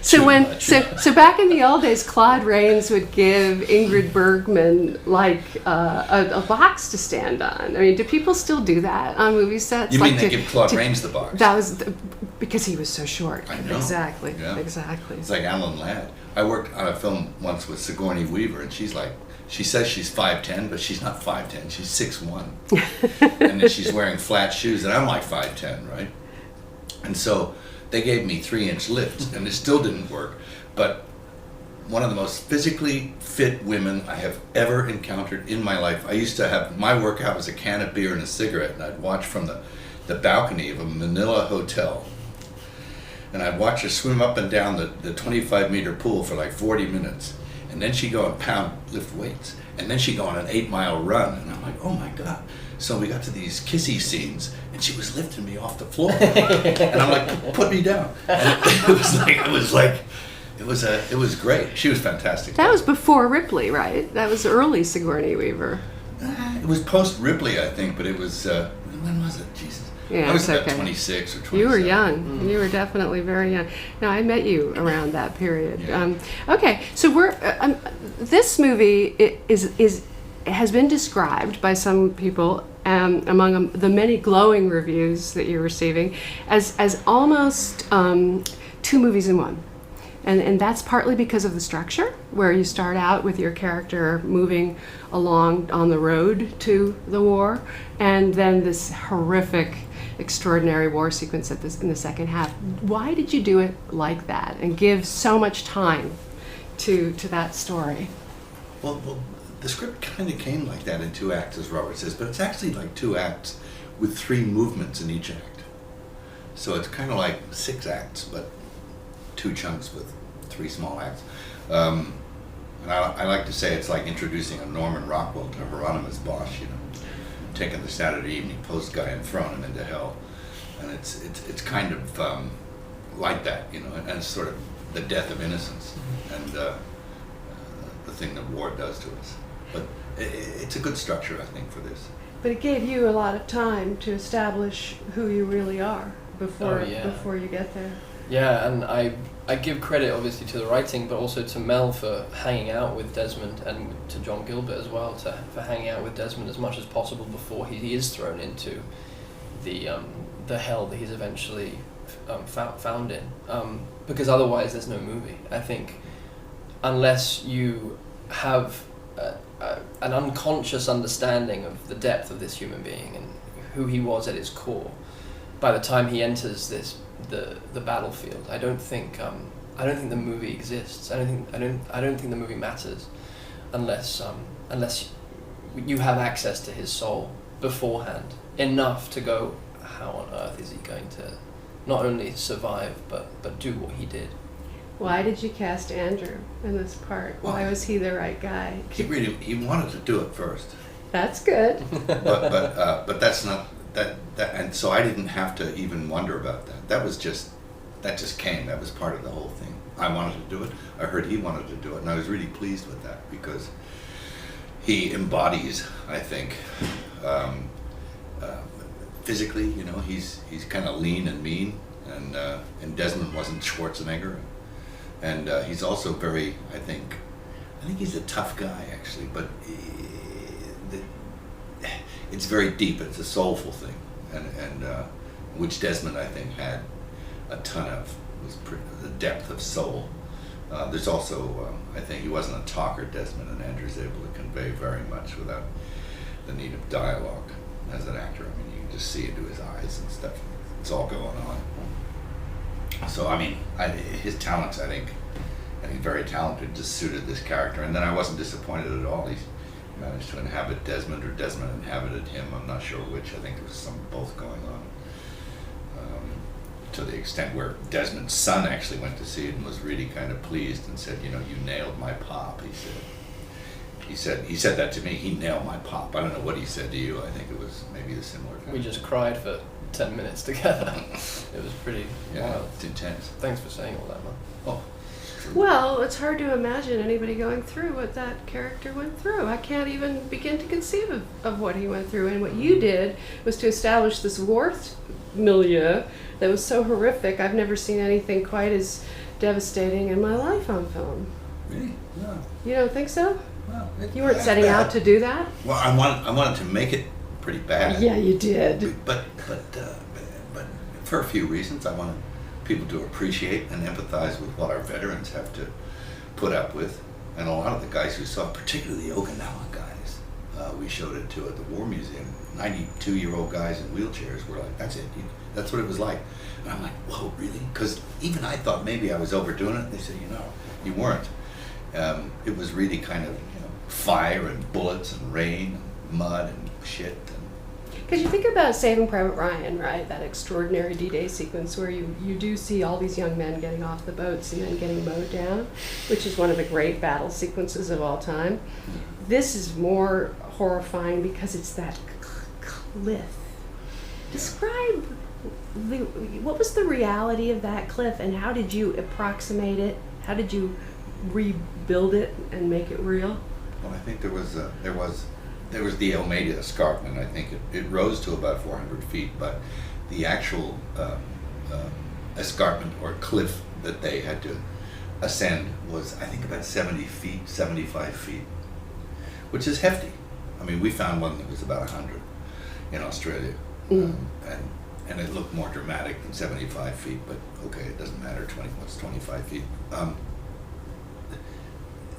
So back in the old days, Claude Rains would give Ingrid Bergman like a box to stand on. I mean, do people still do that on movie sets? You mean they give Claude Rains the box? That was because he was so short. I know. Exactly. Yeah. Exactly. It's like Alan Ladd. I worked on a film once with Sigourney Weaver, and she says she's 5'10", but she's not 5'10", she's 6'1". And then she's wearing flat shoes, and I'm like 5'10", right? And so they gave me 3-inch lifts, and it still didn't work. But one of the most physically fit women I have ever encountered in my life. I used to have, my workout was a can of beer and a cigarette, and I'd watch from the balcony of a Manila hotel. And I'd watch her swim up and down the 25-meter pool for like 40 minutes. And then she'd go and lift weights. And then she'd go on an 8-mile run. And I'm like, oh my God. So we got to these kissy scenes, and she was lifting me off the floor. And I'm like, put me down. And it was great. She was fantastic. That was before Ripley, right? That was early Sigourney Weaver. It was post Ripley, I think, but it was, when was it? Jesus. Yeah, I was about 26 or 27. You were young. You were definitely very young. No, I met you around that period. Yeah. Okay, so this movie has been described by some people, among the many glowing reviews that you're receiving, as almost 2 movies in one. And that's partly because of the structure, where you start out with your character moving along on the road to the war, and then this horrific, extraordinary war sequence in the second half. Why did you do it like that and give so much time to that story? Well, the script kind of came like that in 2 acts, as Robert says, but it's actually like 2 acts with 3 movements in each act. So it's kind of like 6 acts, but 2 chunks with 3 small acts. And I like to say it's like introducing a Norman Rockwell to Hieronymus Bosch, taking the Saturday Evening Post guy and throwing him into hell. And it's kind of like that, and it's sort of the death of innocence and the thing that war does to us. But it's a good structure, I think, for this. But it gave you a lot of time to establish who you really are before you get there. Yeah, and I give credit obviously to the writing, but also to Mel for hanging out with Desmond, and to John Gilbert as well for hanging out with Desmond as much as possible before he is thrown into the hell that he's eventually found in. Because otherwise there's no movie. I think unless you have an unconscious understanding of the depth of this human being and who he was at his core, by the time he enters the battlefield, I don't think the movie exists. I don't think the movie matters unless you have access to his soul beforehand enough to go, how on earth is he going to not only survive but do what he did? Why did you cast Andrew in this part? Why was he the right guy? He wanted to do it first. That's good. but that's not that, and so I didn't have to even wonder about that. That just came. That was part of the whole thing. I wanted to do it. I heard he wanted to do it, and I was really pleased with that because he embodies, I think, physically. He's kind of lean and mean, and Desmond wasn't Schwarzenegger, and he's also very. I think he's a tough guy actually, but. It's very deep. It's a soulful thing, and which Desmond I think had a ton of. Was the depth of soul. There's also I think he wasn't a talker, Desmond, and Andrew's able to convey very much without the need of dialogue as an actor. I mean, you can just see into his eyes and stuff. It's all going on. So I mean, his talents, I think very talented, just suited this character, and then I wasn't disappointed at all. He managed to inhabit Desmond, or Desmond inhabited him. I'm not sure which. I think there was both going on. To the extent where Desmond's son actually went to see it and was really kind of pleased and said, "You nailed my pop." He said that to me. He nailed my pop. I don't know what he said to you. I think it was maybe the similar kind. We just cried for 10 minutes together. It was pretty wild. It's intense. Thanks for saying all that, man. Oh. Well, it's hard to imagine anybody going through what that character went through. I can't even begin to conceive of what he went through. And what you did was to establish this war milieu that was so horrific. I've never seen anything quite as devastating in my life on film. Really? No. You don't think so? Well, You weren't setting out to do that? Well, I wanted to make it pretty bad. Yeah, you did. But for a few reasons, I wanted people to appreciate and empathize with what our veterans have to put up with, and a lot of the guys who saw, particularly the Okinawa guys, we showed it to at the War Museum. 92-year-old guys in wheelchairs were like, "That's it. That's what it was like." And I'm like, "Whoa, really?" Because even I thought maybe I was overdoing it. They said, you weren't. It was really kind of fire and bullets and rain and mud and shit. Because you think about Saving Private Ryan, right? That extraordinary D-Day sequence where you do see all these young men getting off the boats and then getting mowed down, which is one of the great battle sequences of all time. This is more horrifying because it's that cliff. Describe what was the reality of that cliff, and how did you approximate it? How did you rebuild it and make it real? Well, I think there was the Almeida escarpment. I think it rose to about 400 feet, but the actual escarpment or cliff that they had to ascend was, I think, about 70 feet, 75 feet, which is hefty. I mean, we found one that was about 100 in Australia, and it looked more dramatic than 75 feet, but okay, it doesn't matter, what's 25 feet.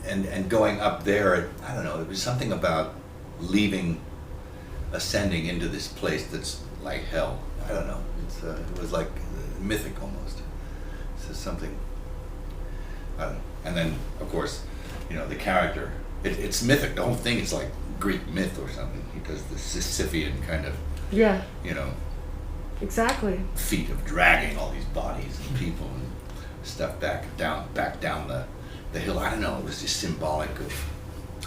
And going up there, I don't know, it was something about ascending into this place that's like hell. I don't know, it was like mythic almost. It's just something, I don't know. And then, of course, the character, it's mythic. The whole thing is like Greek myth or something. He does the Sisyphean kind of, exactly, feat of dragging all these bodies and people and stuff back down the hill. I don't know, it was just symbolic of,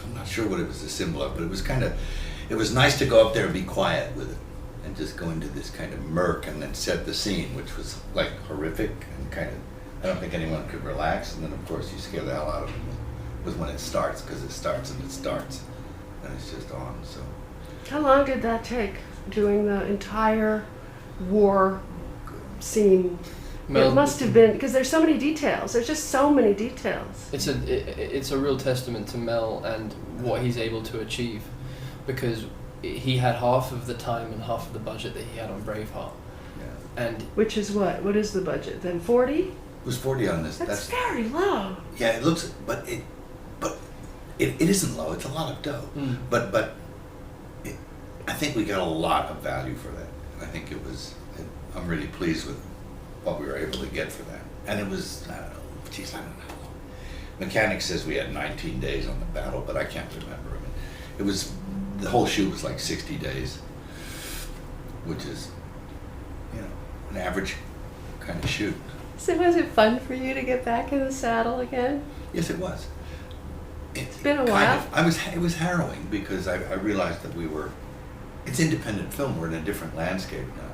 I'm not sure what it was a symbol of, but it was nice to go up there and be quiet with it and just go into this kind of murk and then set the scene, which was like horrific and kind of, I don't think anyone could relax. And then of course you scare the hell out of them was when it starts, because it starts and it's just on. So how long did that take, doing the entire war scene? It must have been, because there's so many details. There's just so many details. It's a real testament to Mel and what he's able to achieve, because he had half of the time and half of the budget that he had on Braveheart. Yeah. And which is what is the budget then? 40? It was 40 on this. That's very low. Yeah, it looks, but it isn't low. It's a lot of dough. But I think we got a lot of value for that, and I think I'm really pleased with what we were able to get for that. And it was, I don't know how long. Mechanic says we had 19 days on the battle, but I can't remember. I mean, the whole shoot was like 60 days, which is, an average kind of shoot. So was it fun for you to get back in the saddle again? Yes, it was. It's been a while. It was harrowing because I realized that it's independent film. We're in a different landscape now.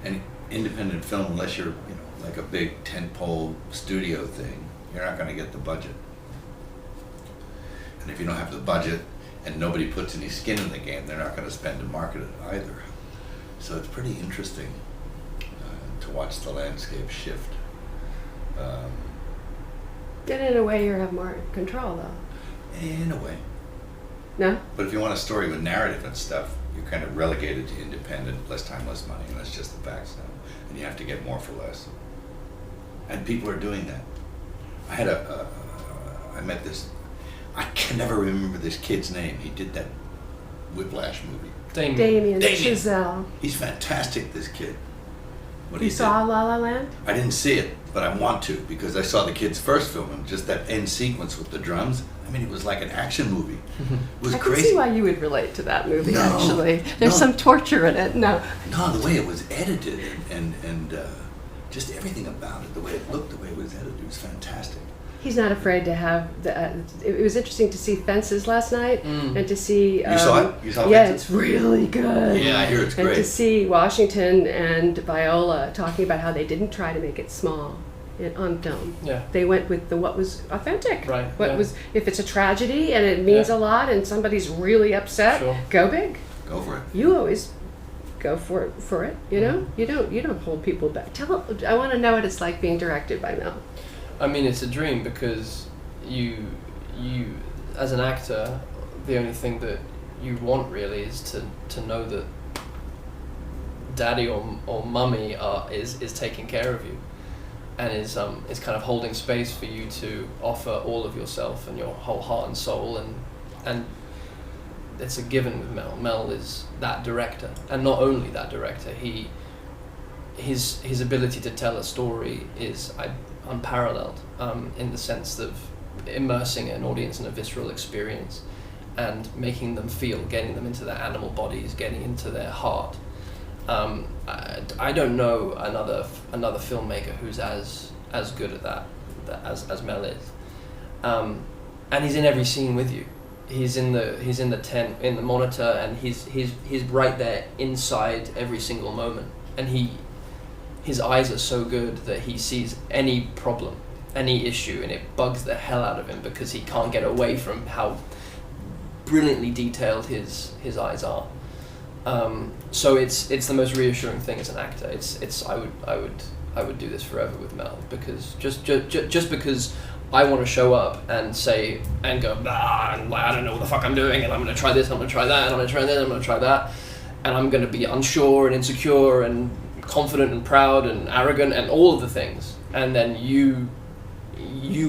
And independent film, unless you're, like a big tentpole studio thing, you're not going to get the budget. And if you don't have the budget and nobody puts any skin in the game, they're not going to spend to market it either. So it's pretty interesting to watch the landscape shift. And in a way, you have more control, though. In a way. No? But if you want a story with narrative and stuff, you're kind of relegated to independent, less time, less money, and that's just the facts now. And you have to get more for less. And people are doing that. I met this, I can never remember this kid's name. He did that Whiplash movie. Damien Chazelle. He's fantastic, this kid. You saw La La Land? I didn't see it, but I want to, because I saw the kid's first film, and just that end sequence with the drums. I mean, it was like an action movie. It was crazy. I can see why you would relate to that movie, actually. There's some torture in it. No, the way it was edited and just everything about it, the way it looked, the way it was edited, it was fantastic. He's not afraid to have it was interesting to see Fences last night and to see. You saw it? You saw yeah, Fences? it's really good. Yeah, I hear it's great. And to see Washington and Viola talking about how they didn't try to make it small on film. Yeah. They went with what was authentic. Right. Was, if it's a tragedy and it means a lot and somebody's really upset, go big. Go for it. You always go for it. You know, you don't hold people back. I want to know what it's like being directed by Mel. I mean, it's a dream because you as an actor, the only thing that you want really is to know that daddy or mummy is taking care of you, and is kind of holding space for you to offer all of yourself and your whole heart and soul, and it's a given with Mel. Mel is that director, and not only that director, his ability to tell a story is unparalleled, in the sense of immersing an audience in a visceral experience and making them feel, getting them into their animal bodies, getting into their heart. I don't know another filmmaker who's as good at that as Mel is, and he's in every scene with you. He's in the tent, in the monitor, and he's right there inside every single moment. And his eyes are so good that he sees any problem, any issue, and it bugs the hell out of him because he can't get away from how brilliantly detailed his eyes are. So it's the most reassuring thing as an actor. I would do this forever with Mel, because just because I want to show up and say and go and like, I don't know what the fuck I'm doing, and I'm going to try this, I'm going to try that, and I'm going to try this, I'm going to try that, and I'm going to be unsure and insecure and confident and proud and arrogant and all of the things, and then you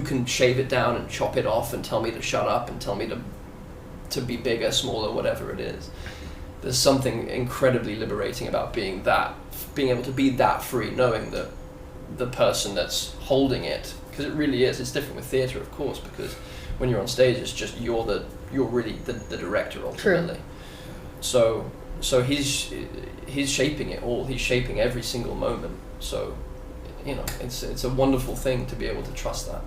can shave it down and chop it off and tell me to shut up and tell me to be bigger, smaller, whatever it is. There's something incredibly liberating about being able to be that free, knowing that the person that's holding it, because it really is, it's different with theatre, of course, because when you're on stage, it's just you're really the director ultimately. True. So he's shaping it all. He's shaping every single moment. So, it's a wonderful thing to be able to trust that.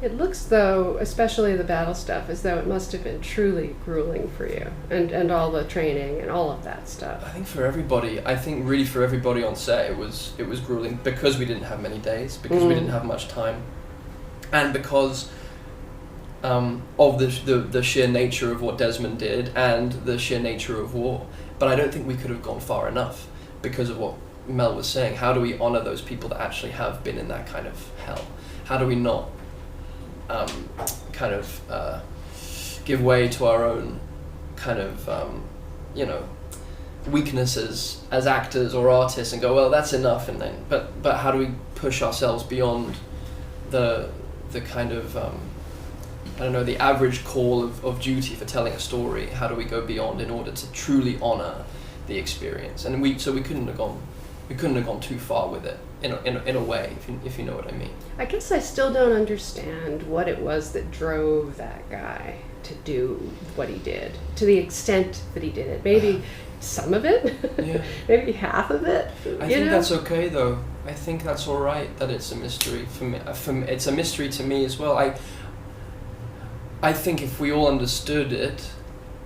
It looks, though, especially the battle stuff, as though it must have been truly grueling for you, and all the training and all of that stuff. I think for everybody on set, it was grueling because we didn't have many days, because we didn't have much time, and because of the sheer nature of what Desmond did and the sheer nature of war. But I don't think we could have gone far enough because of what Mel was saying. How do we honor those people that actually have been in that kind of hell? How do we not give way to our own kind of weaknesses as actors or artists and go, well, that's enough, and then but how do we push ourselves beyond the kind of the average call of duty for telling a story? How do we go beyond in order to truly honor the experience? And we couldn't have gone too far with it in a way, if you know what I mean. I guess I still don't understand what it was that drove that guy to do what he did, to the extent that he did it. Maybe some of it, yeah. Maybe half of it. I think that's okay, though. I think that's all right that it's a mystery for me. It's a mystery to me as well. I think if we all understood it,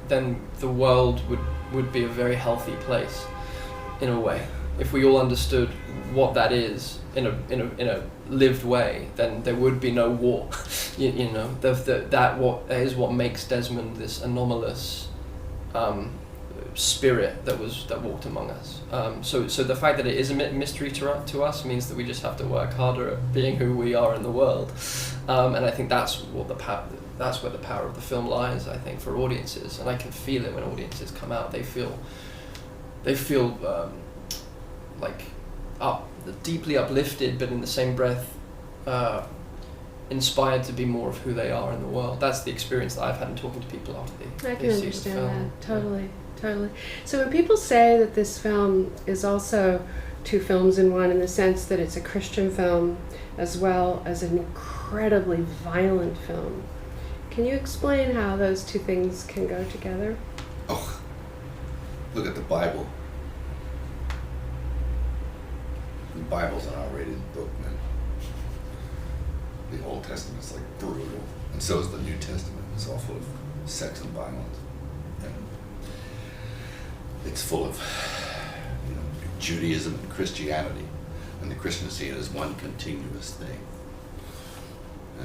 then the world would be a very healthy place, in a way. If we all understood what that is in a lived way, then there would be no war. That is what makes Desmond this anomalous spirit that walked among us. So the fact that it is a mystery to us means that we just have to work harder at being who we are in the world. And I think that's where the power of the film lies, I think, for audiences. And I can feel it when audiences come out. They feel deeply uplifted, but in the same breath inspired to be more of who they are in the world. That's the experience that I've had in talking to people after they see the film. Totally. So when people say that this film is also two films in one, in the sense that it's a Christian film as well as an incredibly violent film, can you explain how those two things can go together? Oh, look at the Bible. The Bible's an R-rated book, man. The Old Testament's like brutal, and so is the New Testament. It's all full of sex and violence, and it's full of Judaism and Christianity, and the Christians see it as one continuous thing,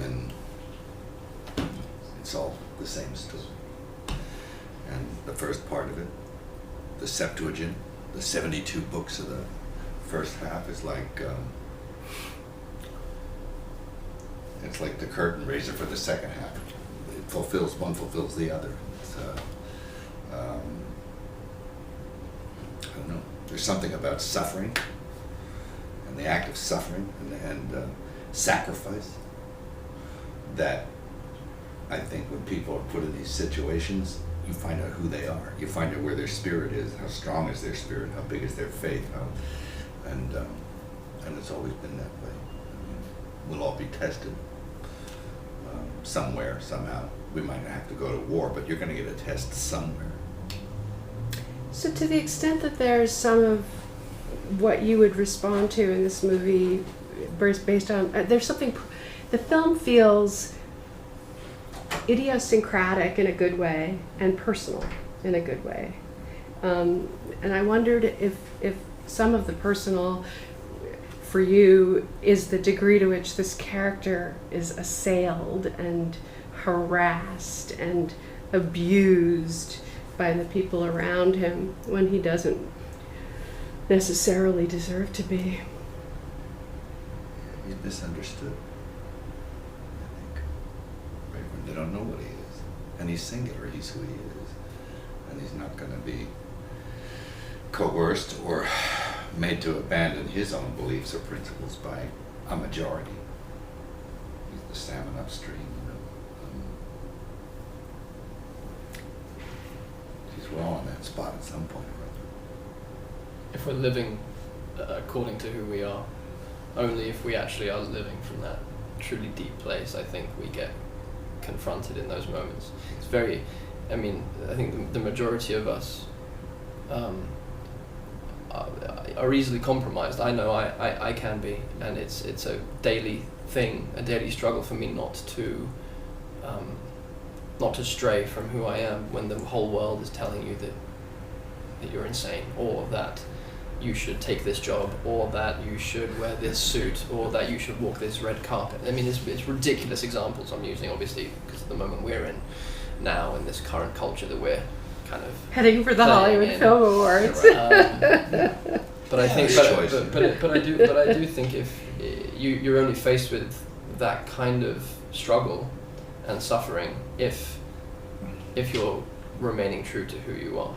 and it's all the same story. And the first part of it, the Septuagint, the 72 books of the first half, is like It's like the curtain raiser for the second half. One fulfills the other. So, I don't know. There's something about suffering and the act of suffering and sacrifice that I think when people are put in these situations, you find out who they are. You find out where their spirit is, how strong is their spirit, how big is their faith, and it's always been that way. I mean, we'll all be tested somewhere, somehow. We might not have to go to war, but you're going to get a test somewhere. So to the extent that there's some of what you would respond to in this movie based on, there's something, the film feels idiosyncratic in a good way and personal in a good way. And I wondered if some of the personal for you is the degree to which this character is assailed and harassed and abused by the people around him when he doesn't necessarily deserve to be. He's misunderstood, I think. Right when they don't know what he is. And he's singular, he's who he is. And he's not going to be coerced or made to abandon his own beliefs or principles by a majority. He's the salmon upstream, you know. We're all in that spot at some point or other. If we're living according to who we are, only if we actually are living from that truly deep place, I think we get confronted in those moments. It's very, I mean, I think the majority of us are easily compromised. I know I can be, and it's a daily thing, a daily struggle for me not to stray from who I am when the whole world is telling you that you're insane, or that you should take this job, or that you should wear this suit, or that you should walk this red carpet. I mean, it's ridiculous examples I'm using, obviously, because of the moment we're in now, in this current culture that we're kind of heading for the Hollywood Film Awards. But I think, but I do think if you're only faced with that kind of struggle and suffering if you're remaining true to who you are.